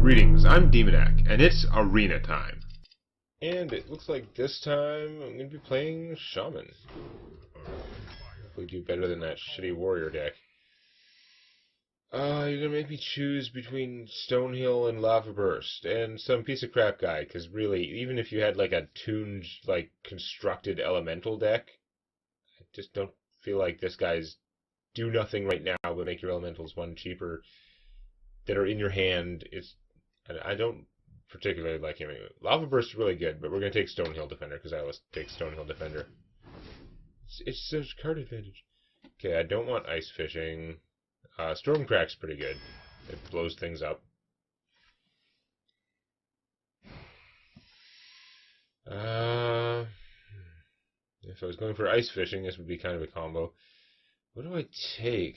Greetings, I'm Demonac, and it's arena time. And it looks like this time I'm going to be playing Shaman. Hopefully do better than that shitty warrior deck. You're going to make me choose between Stonehill and Lava Burst, and some piece of crap guy, because really, even if you had like a tuned, constructed elemental deck, I just don't feel like this guy's do nothing right now but make your elementals one cheaper that are in your hand. I don't particularly like him anyway. Lava Burst is really good, but we're going to take Stonehill Defender, because I always take Stonehill Defender. It's such card advantage. Okay, I don't want Ice Fishing. Stormcrack's pretty good. It blows things up. If I was going for Ice Fishing, this would be kind of a combo. What do I take?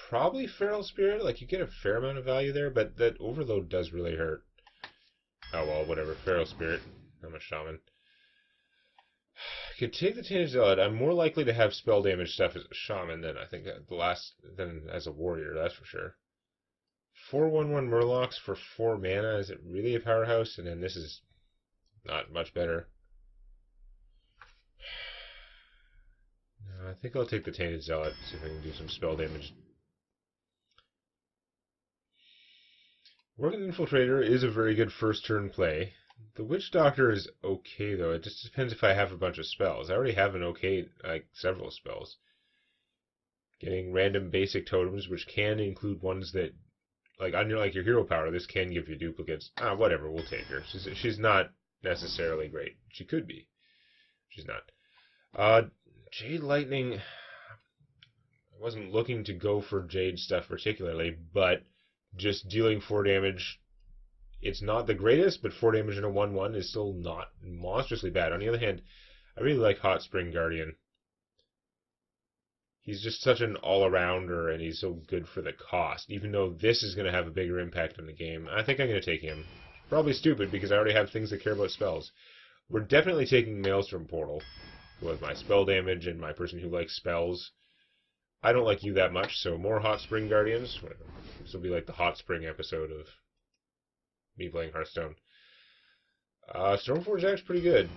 Probably Feral Spirit. Like, you get a fair amount of value there, but that Overload does really hurt. Oh well, whatever. Feral Spirit. I'm a Shaman. I could take the Tainted Zealot. I'm more likely to have spell damage stuff as a Shaman than I think than as a Warrior, that's for sure. 4/1/1 Murlocs for 4 mana. Is it really a powerhouse? And then this is not much better. No, I think I'll take the Tainted Zealot, see if I can do some spell damage. Working Infiltrator is a very good first turn play. The Witch Doctor is okay, though. It just depends if I have a bunch of spells. I already have several spells. Getting random basic totems, which can include ones that, on your hero power, this can give you duplicates. Whatever, we'll take her. She's not necessarily great. She could be. She's not. Jade Lightning, I wasn't looking to go for Jade stuff particularly, but just dealing 4 damage, it's not the greatest, but 4 damage in a 1/1 is still not monstrously bad. On the other hand, I really like Hot Spring Guardian. He's just such an all-arounder, and he's so good for the cost, even though this is going to have a bigger impact on the game. I think I'm going to take him. Probably stupid, because I already have things that care about spells. We're definitely taking Maelstrom Portal, with my spell damage and my person who likes spells. I don't like you that much, so more Hot Spring Guardians. This will be like the Hot Spring episode of me playing Hearthstone. Stormforge Act's pretty good.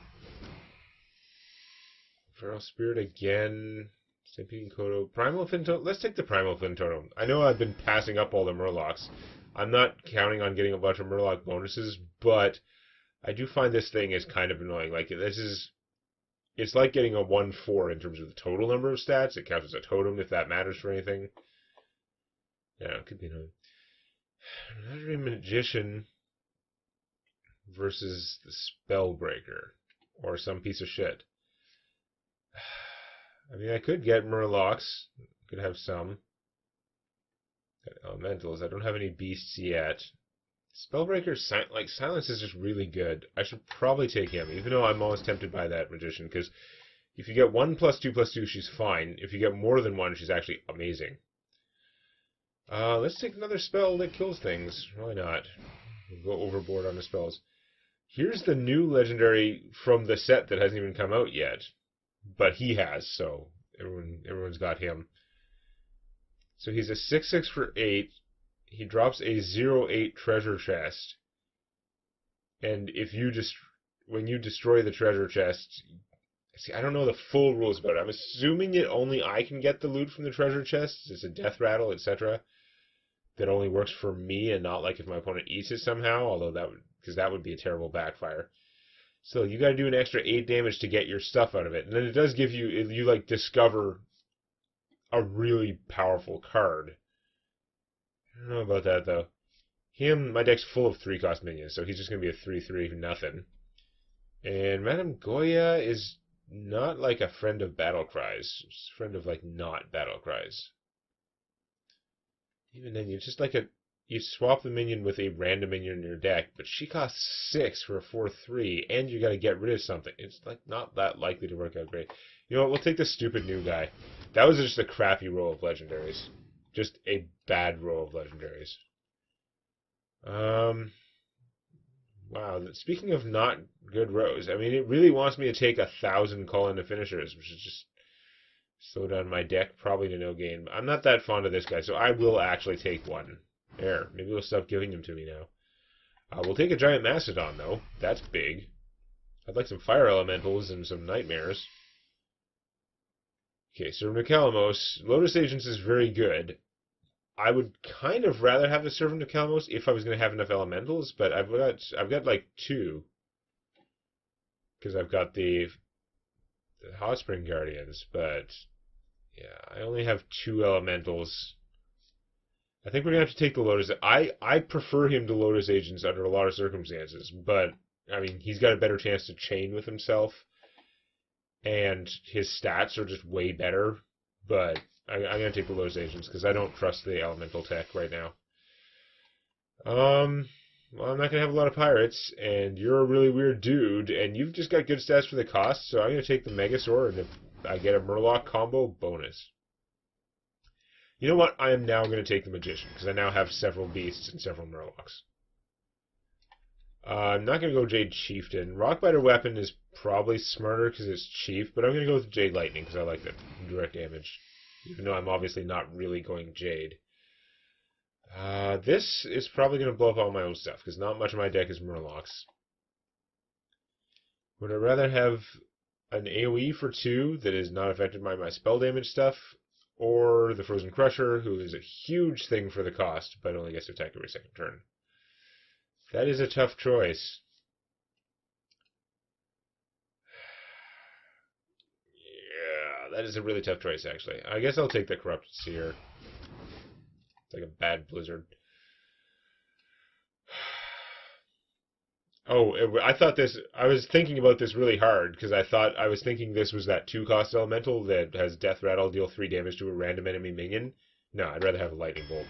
Feral Spirit again. Stampeding Kodo. Primal Fin Totem. Let's take the Primal Fin Totem. I know I've been passing up all the Murlocs. I'm not counting on getting a bunch of Murloc bonuses, but I do find this thing is kind of annoying. It's like getting a 1/4 in terms of the total number of stats. It counts as a totem if that matters for anything. Yeah, it could be annoying. Another Magician versus the Spellbreaker, or some piece of shit. I mean, I could get Murlocs. Could have some. Got Elementals. I don't have any Beasts yet. Spellbreaker, Silence is just really good. I should probably take him, even though I'm always tempted by that Magician, because if you get 1+2/+2, she's fine. If you get more than 1, she's actually amazing. Let's take another spell that kills things. Why not? We'll go overboard on the spells. Here's the new legendary from the set that hasn't even come out yet. But he has, so everyone's got him. So he's a 6/6 for 8. He drops a 0/8 treasure chest. And when you destroy the treasure chest, see, I don't know the full rules about it. I'm assuming only I can get the loot from the treasure chest. It's a death rattle, etc. That only works for me, and not like if my opponent eats it somehow. Although that would be a terrible backfire. So you got to do an extra 8 damage to get your stuff out of it, and then it does give you discover a really powerful card. I don't know about that though. My deck's full of 3-cost minions, so he's just gonna be a 3/3 nothing. And Madame Goya is not like a friend of battle cries. She's a friend of not battle cries. Even then, you swap the minion with a random minion in your deck, but she costs 6 for a 4/3, and you gotta get rid of something. It's not that likely to work out great. You know what? We'll take the stupid new guy. That was just a crappy roll of legendaries. Just a bad roll of legendaries. Wow. Speaking of not good rows, I mean, it really wants me to take 1,000 call-into finishers, which is just slow down my deck, probably to no gain. I'm not that fond of this guy, so I will actually take one. There, maybe we'll stop giving them to me now. We'll take a giant mastodon though. That's big. I'd like some fire elementals and some nightmares. Okay, so Necalamos, Lotus Agents is very good. I would kind of rather have the Servant of Calamos if I was going to have enough elementals, but I've got like two, because I've got the Hot Spring Guardians. But yeah, I only have two elementals. I think we're gonna have to take the Lotus. I prefer him to Lotus Agents under a lot of circumstances, but I mean he's got a better chance to chain with himself, and his stats are just way better. But I'm gonna take the Lotus Agents because I don't trust the elemental tech right now. Well, I'm not gonna have a lot of pirates, and you're a really weird dude, and you've just got good stats for the cost, so I'm gonna take the Megasaur, and if I get a Murloc combo, bonus. You know what? I am now going to take the Magician, because I now have several beasts and several Murlocs. I'm not going to go Jade Chieftain. Rockbiter Weapon is probably smarter because it's cheap, but I'm going to go with Jade Lightning because I like the direct damage, even though I'm obviously not really going Jade. This is probably going to blow up all my own stuff, because not much of my deck is Murlocs. Would I rather have an AoE for 2 that is not affected by my spell damage stuff, or the Frozen Crusher, who is a huge thing for the cost, but only gets to attack every second turn? That is a tough choice. Yeah, that is a really tough choice, actually. I guess I'll take the Corrupted Seer. It's like a bad blizzard. Oh, I thought this. I was thinking about this really hard because I was thinking this was that 2-cost elemental that has Death Rattle, deal 3 damage to a random enemy minion. No, I'd rather have a Lightning Bolt.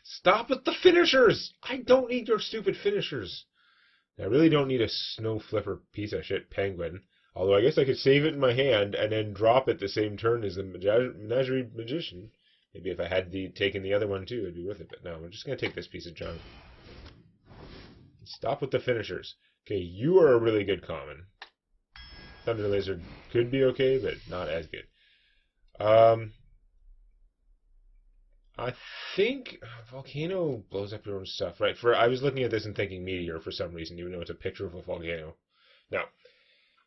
Stop with the finishers! I don't need your stupid finishers. I really don't need a Snow Flipper piece of shit penguin. Although I guess I could save it in my hand and then drop it the same turn as the Menagerie Magician. Maybe if I had taken the other one too, it'd be worth it. But no, I'm just gonna take this piece of junk. Stop with the finishers. Okay, you are a really good common. Thunder Lizard could be okay, but not as good. I think Volcano blows up your own stuff, right? I was looking at this and thinking Meteor for some reason, even though it's a picture of a volcano. Now,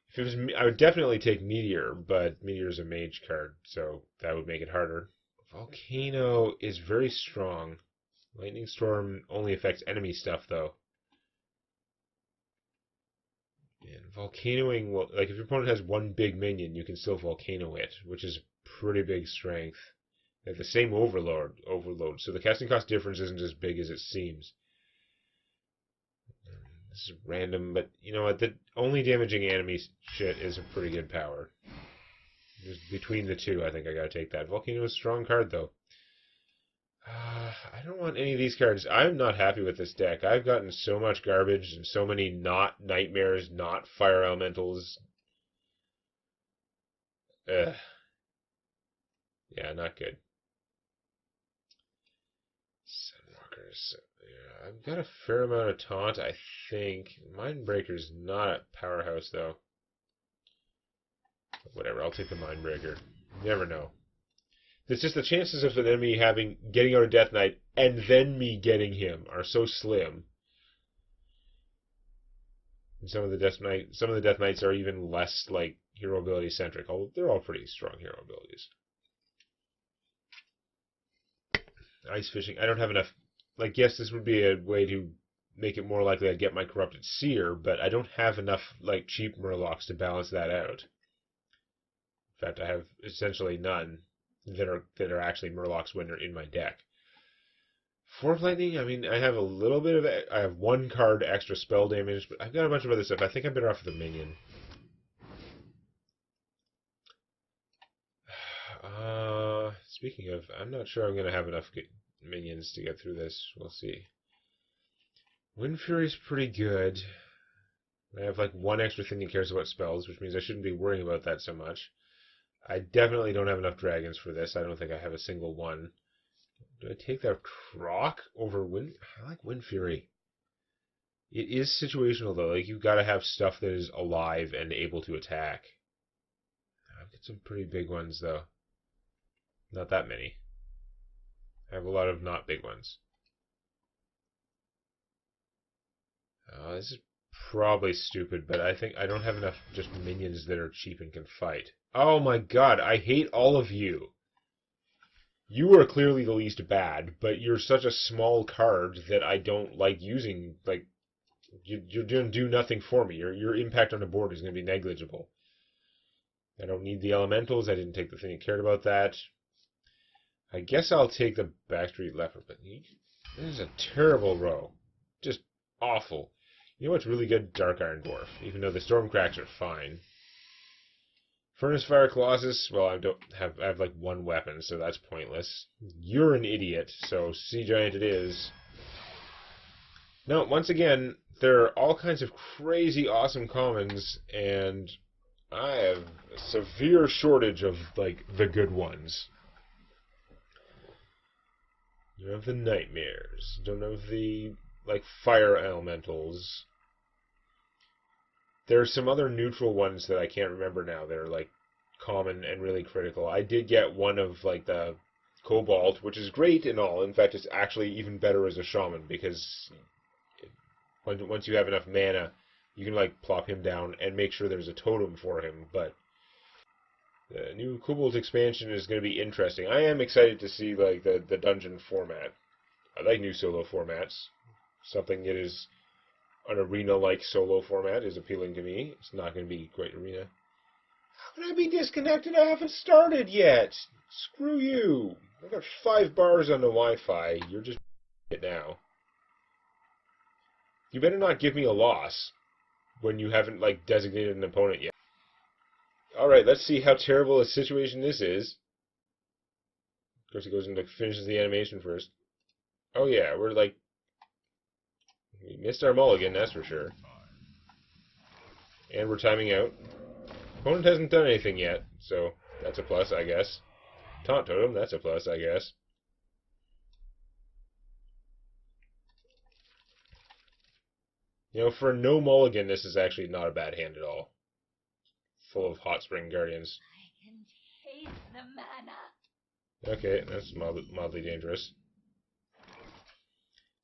if it was I would definitely take Meteor, but Meteor is a mage card, so that would make it harder. Volcano is very strong. Lightning Storm only affects enemy stuff, though. And volcanoing, like if your opponent has one big minion, you can still volcano it, which is pretty big strength. They have the same overload, so the casting cost difference isn't as big as it seems. This is random, but you know what? The only damaging enemy shit is a pretty good power. Just between the two, I think I gotta take that. Volcano is a strong card, though. I don't want any of these cards. I'm not happy with this deck. I've gotten so much garbage and so many not nightmares, not fire elementals. Ugh. Yeah, not good. Sunwalkers. Yeah, I've got a fair amount of taunt, I think. Mindbreaker's not a powerhouse, though. Whatever, I'll take the Mindbreaker. You never know. It's just the chances of an enemy getting out of Death Knight and then me getting him are so slim. And some of the Death Knights are even less like hero ability centric, although they're all pretty strong hero abilities. Ice fishing. I don't have enough. Like, yes, this would be a way to make it more likely I'd get my Corrupted Seer, but I don't have enough like cheap Murlocs to balance that out. In fact, I have essentially none that are actually Murlocs when they're in my deck. Fork Lightning, I mean, I have a little bit of it. I have 1 card extra spell damage, but I've got a bunch of other stuff. I think I'm better off with a minion. Speaking of, I'm not sure I'm going to have enough minions to get through this. We'll see. Wind Fury's pretty good. I have like 1 extra thing that cares about spells, which means I shouldn't be worrying about that so much. I definitely don't have enough dragons for this. I don't think I have a single one. Do I take that Croc over Wind? I like Wind Fury. It is situational, though. Like, you've got to have stuff that is alive and able to attack. I've got some pretty big ones, though. Not that many. I have a lot of not big ones. This is probably stupid, but I think I don't have enough just minions that are cheap and can fight. Oh my god, I hate all of you. You are clearly the least bad, but you're such a small card that I don't like using. Like, you're going to do nothing for me. Your impact on the board is going to be negligible. I don't need the elementals. I didn't take the thing that cared about that. I guess I'll take the Backstreet Leopard, but this is a terrible row. Just awful. You know what's really good? Dark Iron Dwarf, even though the Stormcracks are fine. Furnace Fire Colossus, well, I have like one weapon, so that's pointless. You're an idiot, so Sea Giant it is. Now, once again, there are all kinds of crazy awesome commons, and I have a severe shortage of, like, the good ones. You don't have the Nightmares. Don't have the, like, Fire Elementals. There are some other neutral ones that I can't remember now that are, like, common and really critical. I did get one of, like, the Cobalt, which is great and all. In fact, it's actually even better as a Shaman, because once you have enough mana, you can, like, plop him down and make sure there's a totem for him. But the new Cobalt expansion is going to be interesting. I am excited to see, like, the dungeon format. I like new solo formats. Something that is an arena-like solo format is appealing to me. It's not going to be great arena. How can I be disconnected? I haven't started yet. Screw you. I got 5 bars on the Wi-Fi. You're just it now. You better not give me a loss when you haven't, like, designated an opponent yet. Alright, let's see how terrible a situation this is. Of course, it goes into finishes the animation first. Oh yeah, we're like... we missed our mulligan, that's for sure. And we're timing out. Opponent hasn't done anything yet, so that's a plus, I guess. Taunt Totem, that's a plus, I guess. You know, for no mulligan, this is actually not a bad hand at all. Full of Hot Spring Guardians. I can taste the mana. Okay, that's mildly dangerous.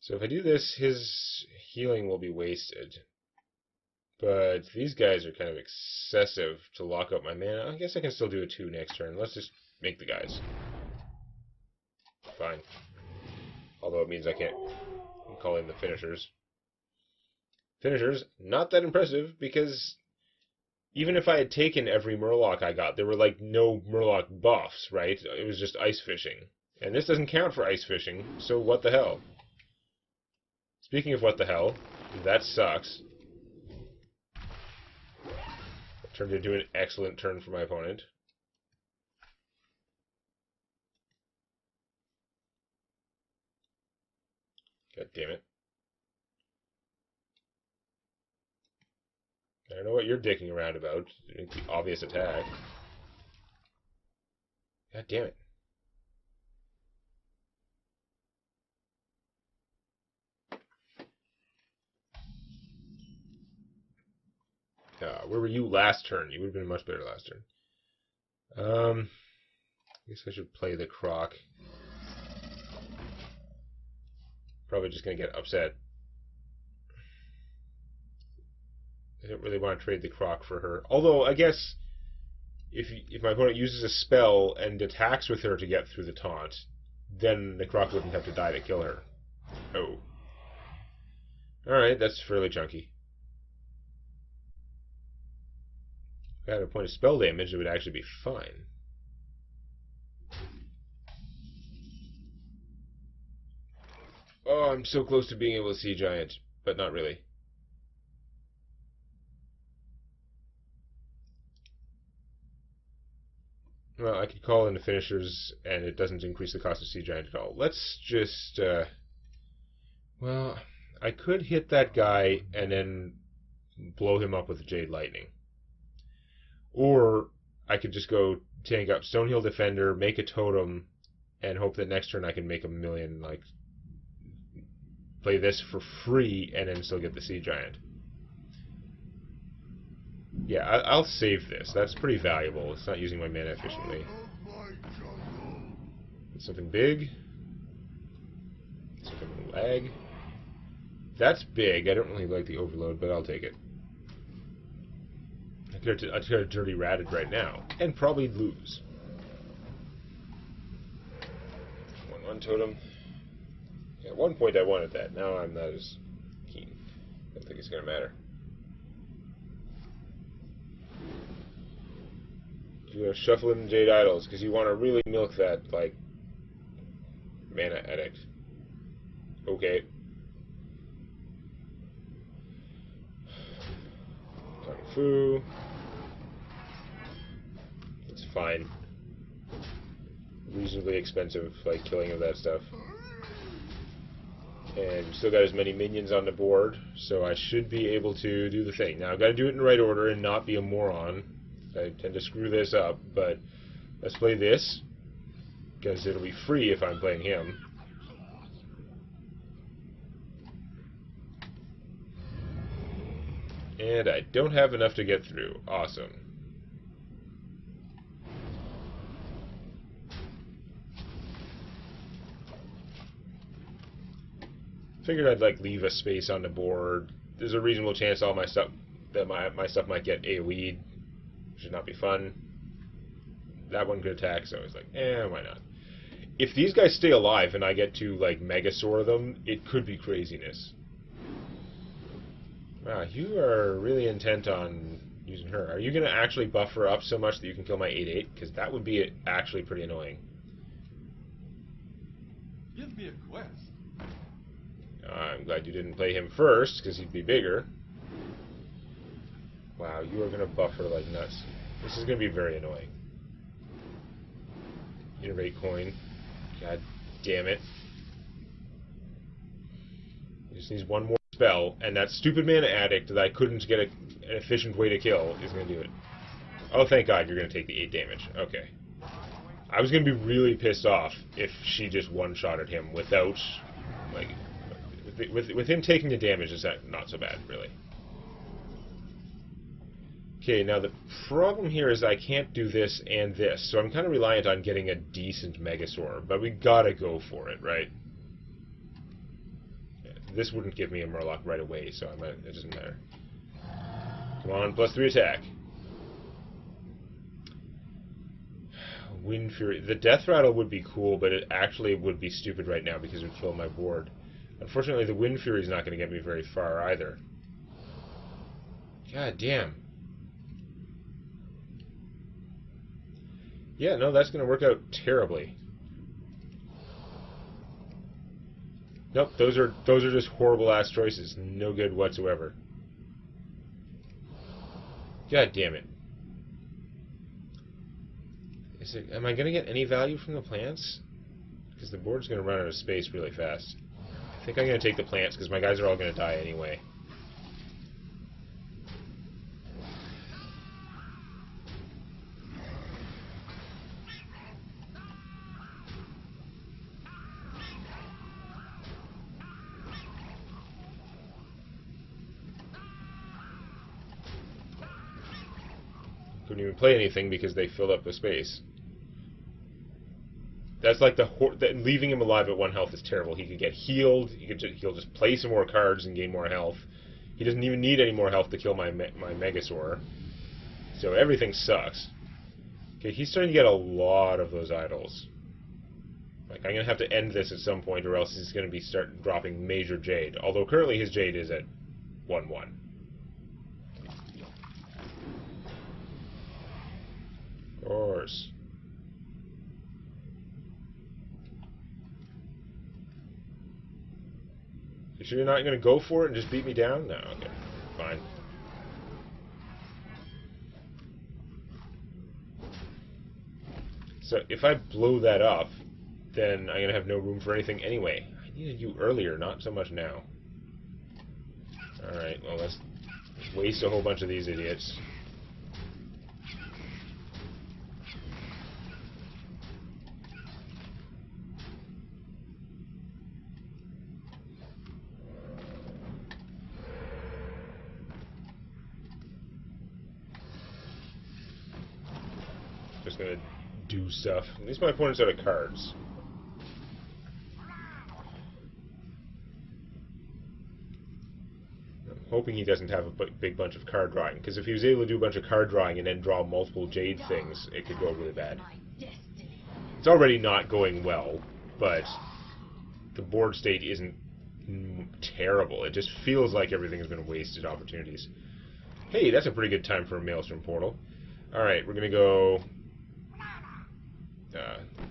So if I do this, his healing will be wasted. But these guys are kind of excessive to lock up my mana. I guess I can still do a 2 next turn. Let's just make the guys. Fine. Although it means I can't call in the finishers. Finishers, not that impressive, because even if I had taken every Murloc I got, there were like no Murloc buffs, right? It was just ice fishing. And this doesn't count for ice fishing, so what the hell? Speaking of what the hell, that sucks. Turned into an excellent turn for my opponent. God damn it. I don't know what you're dicking around about. It's the obvious attack. God damn it. Where were you last turn? You would have been much better last turn. I guess I should play the Croc. Probably just going to get upset. I don't really want to trade the Croc for her. Although, I guess, if my opponent uses a spell and attacks with her to get through the taunt, then the Croc wouldn't have to die to kill her. Oh. Alright, that's fairly chunky. If I had a point of spell damage, it would actually be fine. Oh, I'm so close to being able to see Giant, but not really. Well, I could call in the finishers, and it doesn't increase the cost of Sea Giant at all. Let's just, well, I could hit that guy and then blow him up with Jade Lightning. Or I could just go tank up Stonehill Defender, make a totem, and hope that next turn I can make a million, like, play this for free, and then still get the Sea Giant. Yeah, I'll save this. That's pretty valuable. It's not using my mana efficiently. Something big. flag. That's big. I don't really like the overload, but I'll take it. I could have dirty ratted right now, and probably lose. 1/1 totem. Yeah, at one point I wanted that. Now I'm not as keen. I don't think it's going to matter. You gotta shuffle in Jade Idols, because you want to really milk that, like, mana addict. Okay. Kung Fu. It's fine. Reasonably expensive, like, killing of that stuff. And still got as many minions on the board, so I should be able to do the thing. Now, I've got to do it in the right order and not be a moron. I tend to screw this up, but let's play this, because it'll be free if I'm playing him. And I don't have enough to get through. Awesome. Figured I'd like leave a space on the board. There's a reasonable chance all my stuff that my stuff might get AoE'd. Should not be fun. That one could attack, so I was like, why not? If these guys stay alive and I get to, like, Megasaur them, it could be craziness. Wow, you are really intent on using her. Are you going to actually buff her up so much that you can kill my 8/8? Because that would be actually pretty annoying. Give me a quest. I'm glad you didn't play him first, because he'd be bigger. Wow, you are going to buff her like nuts. This is going to be very annoying. Innervate coin. God damn it. He just needs one more spell, and that stupid mana addict that I couldn't get an efficient way to kill is going to do it. Oh, thank God you're going to take the 8 damage. Okay. I was going to be really pissed off if she just one-shotted him without, like, with him taking the damage. Is that not so bad, really? Okay, now the problem here is I can't do this and this, so I'm kind of reliant on getting a decent Megasaur, but we gotta go for it, right? Yeah, this wouldn't give me a Murloc right away, so it doesn't matter. Come on, +3 attack. Wind Fury. The Death Rattle would be cool, but it actually would be stupid right now because it would kill my board. Unfortunately, the Wind Fury is not going to get me very far either. God damn. Yeah, no, that's going to work out terribly. Nope, those are just horrible ass choices. No good whatsoever. God damn it. Am I going to get any value from the plants? Because the board's going to run out of space really fast. I think I'm going to take the plants because my guys are all going to die anyway. Couldn't even play anything because they filled up the space. That's like leaving him alive at 1 health is terrible. He could get healed. He'll just play some more cards and gain more health. He doesn't even need any more health to kill my Megasaur. So everything sucks. Okay, he's starting to get a lot of those idols. Like, I'm gonna have to end this at some point, or else he's gonna be dropping major Jade. Although currently his Jade is at 1/1. Of course. You sure you're not going to go for it and just beat me down? No, okay. Fine. So if I blow that up, then I'm going to have no room for anything anyway. I needed you earlier, not so much now. Alright, well, let's waste a whole bunch of these idiots. Just gonna do stuff. At least my opponent's out of cards. hoping he doesn't have a big bunch of card drawing, because if he was able to do a bunch of card drawing and then draw multiple Jade things, it could go really bad. It's already not going well, but the board state isn't terrible. It just feels like everything has been wasted opportunities. Hey, that's a pretty good time for a Maelstrom Portal. Alright, we're going to go...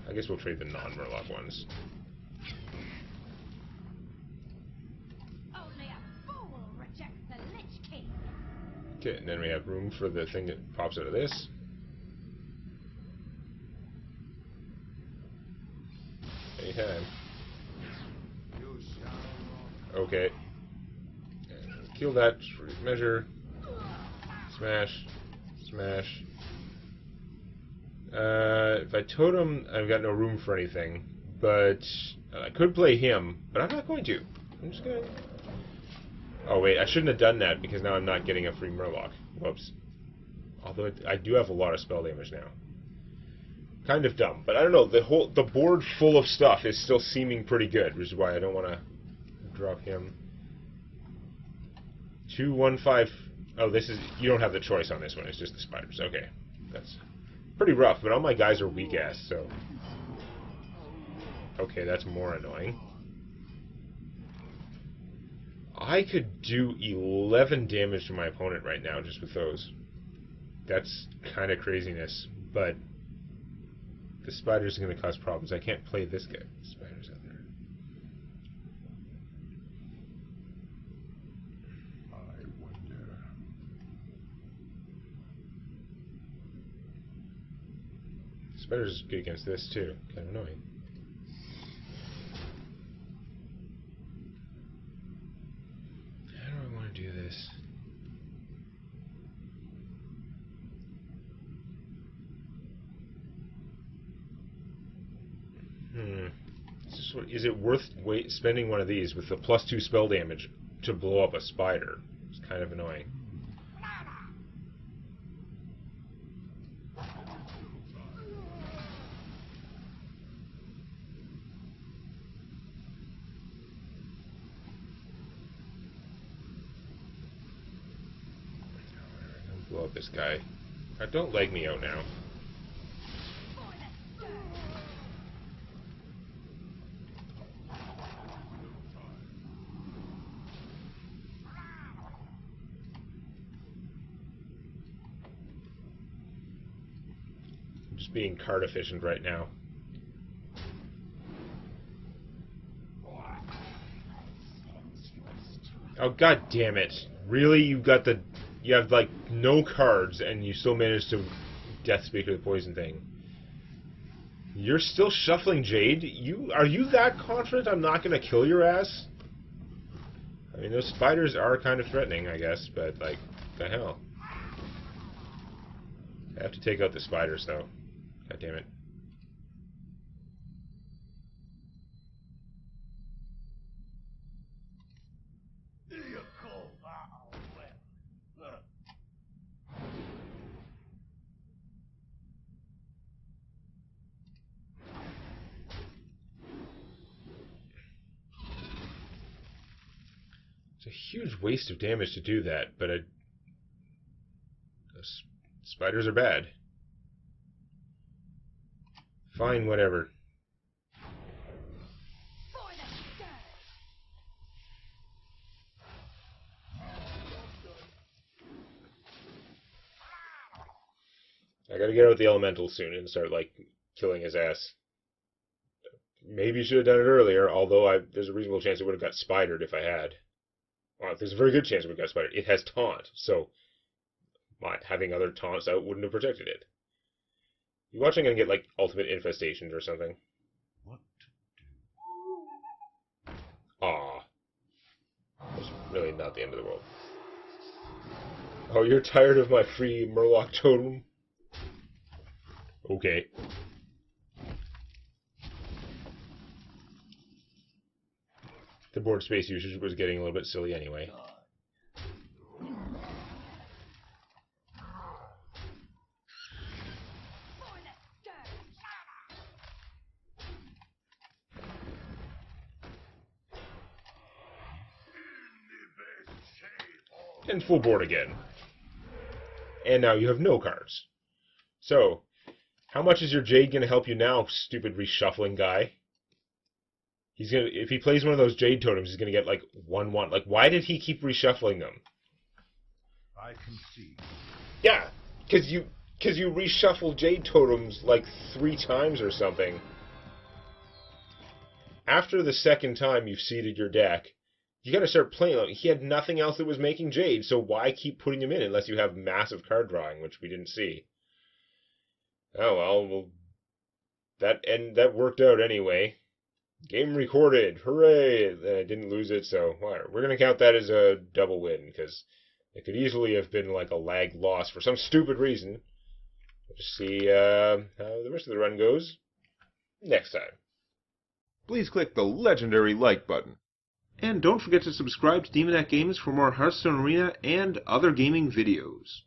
I guess we'll trade the non-Murloc ones. Only a fool rejects the Lich King. Okay, and then we have room for the thing that pops out of this. Anytime. Okay. And kill that for good measure. Smash. Smash. If I totem, I've got no room for anything. But I could play him, but I'm not going to. I'm just going to... Oh, wait, I shouldn't have done that, because now I'm not getting a free Murloc. Whoops. Although I do have a lot of spell damage now. Kind of dumb, but I don't know. The board full of stuff is still seeming pretty good, which is why I don't want to drop him. 2, 1, 5. Oh, this is... You don't have the choice on this one. It's just the spiders. Okay. That's pretty rough, but all my guys are weak-ass, so... Okay, that's more annoying. I could do 11 damage to my opponent right now just with those. That's kind of craziness, but the spiders are going to cause problems. I can't play this guy. Spiders out there. I wonder. Spiders are good against this too. Kind of annoying. Do this. Is it worth spending one of these with the +2 spell damage to blow up a spider? It's kind of annoying. Blow up this guy. Don't leg me out now. I'm just being card efficient right now. Oh, god damn it. Really? You have, like, no cards, and you still managed to Death Speaker the poison thing. You're still shuffling Jade? Are you that confident I'm not going to kill your ass? I mean, those spiders are kind of threatening, I guess, but, like, the hell? I have to take out the spiders, though. God damn it. It's a huge waste of damage to do that, but those spiders are bad. Fine, whatever. I gotta get out the elemental soon and start, like, killing his ass. Maybe you should have done it earlier, although there's a reasonable chance it would have got spidered if I had. Well, there's a very good chance it would have got spidered. It has taunt, so having other taunts out wouldn't have protected it. You watch, I'm gonna get, like, ultimate infestations or something. What to do? Aw. That's really not the end of the world. Oh, you're tired of my free Murloc totem? Okay. The board space usage was getting a little bit silly anyway. And full board again. And now you have no cards. So, how much is your Jade going to help you now, stupid reshuffling guy? If he plays one of those Jade totems, he's going to get like 1/1. Like, why did he keep reshuffling them? I can see. Yeah, because you reshuffle Jade totems like 3 times or something. After the second time you've seeded your deck, you got to start playing. He had nothing else that was making Jade, so why keep putting him in unless you have massive card drawing, which we didn't see. Oh well, that worked out anyway. Game recorded, hooray! I didn't lose it, so we're gonna count that as a double win because it could easily have been like a lag loss for some stupid reason. We'll just see how the rest of the run goes next time. Please click the legendary like button. And don't forget to subscribe to Demonet Games for more Hearthstone Arena and other gaming videos.